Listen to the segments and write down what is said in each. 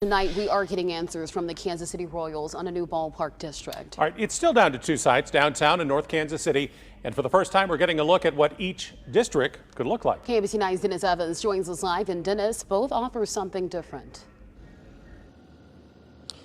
Tonight, we are getting answers from the Kansas City Royals on a new ballpark district. All right, it's still down to two sites, downtown and North Kansas City. And for the first time, we're getting a look at what each district could look like. KMBC 9's Dennis Evans joins us live. And Dennis, both offer something different.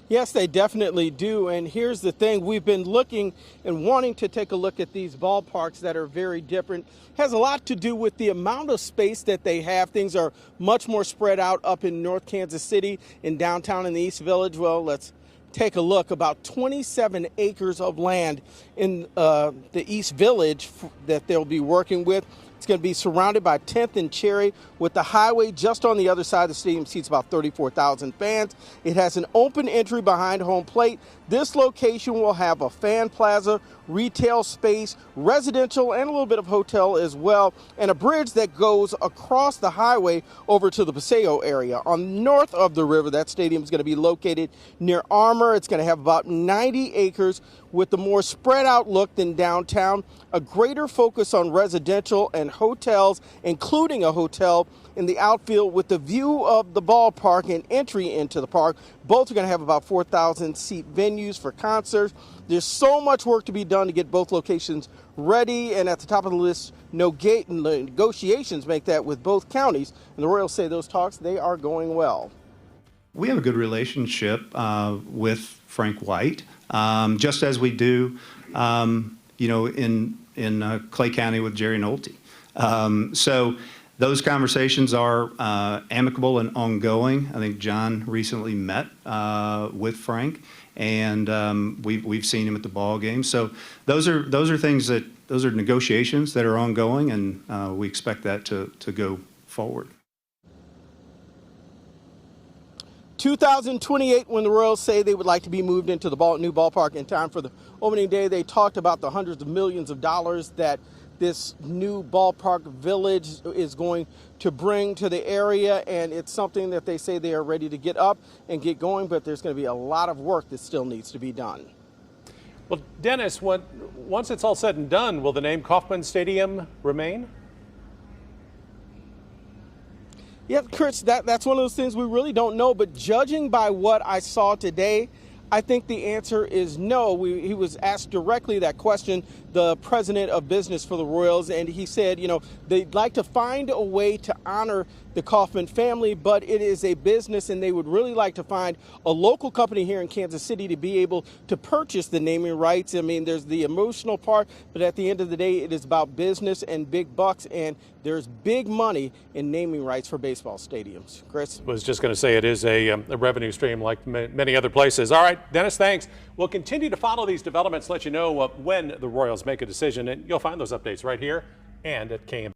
Yes, they definitely do. And here's the thing. We've been looking and wanting to take a look at these ballparks that are very different. It has a lot to do with the amount of space that they have. Things are much more spread out up in North Kansas City, in downtown in the East Village. Well, let's take a look. About 27 acres of land in the East Village that they'll be working with. It's going to be surrounded by 10th and Cherry with the highway just on the other side. The stadium seats about 34,000 fans. It has an open entry behind home plate. This location will have a fan plaza, retail space, residential, and a little bit of hotel as well, and a bridge that goes across the highway over to the Paseo area. On north of the river, that stadium is going to be located near Armour. It's going to have about 90 acres with a more spread out look than downtown, a greater focus on residential and hotels, including a hotel in the outfield with the view of the ballpark and entry into the park. Both are going to have about 4,000 seat venues for concerts. There's so much work to be done to get both locations ready, and at the top of the list, negotiations make that with both counties. And the Royals say those talks, they are going well. We have a good relationship with Frank White, just as we do, in Clay County with Jerry Nolte. So those conversations are amicable and ongoing. I think John recently met with Frank, and we've seen him at the ball game. So those are negotiations that are ongoing, and we expect that to go forward. 2028, when the Royals say they would like to be moved into the new ballpark in time for the opening day. They talked about the hundreds of millions of dollars that this new ballpark village is going to bring to the area, and it's something that they say they are ready to get up and get going, but there's going to be a lot of work that still needs to be done. Well, Dennis, once it's all said and done, will the name Kauffman Stadium remain? Yeah, Chris, that's one of those things we really don't know, but judging by what I saw today, I think the answer is no. He was asked directly that question, the president of business for the Royals, and he said, they'd like to find a way to honor the Kauffman family, but it is a business, and they would really like to find a local company here in Kansas City to be able to purchase the naming rights. I mean, there's the emotional part, but at the end of the day, it is about business and big bucks, and there's big money in naming rights for baseball stadiums. Chris? I was just going to say it is a revenue stream like many other places. All right, Dennis, thanks. We'll continue to follow these developments, let you know when the Royals make a decision, and you'll find those updates right here and at KM.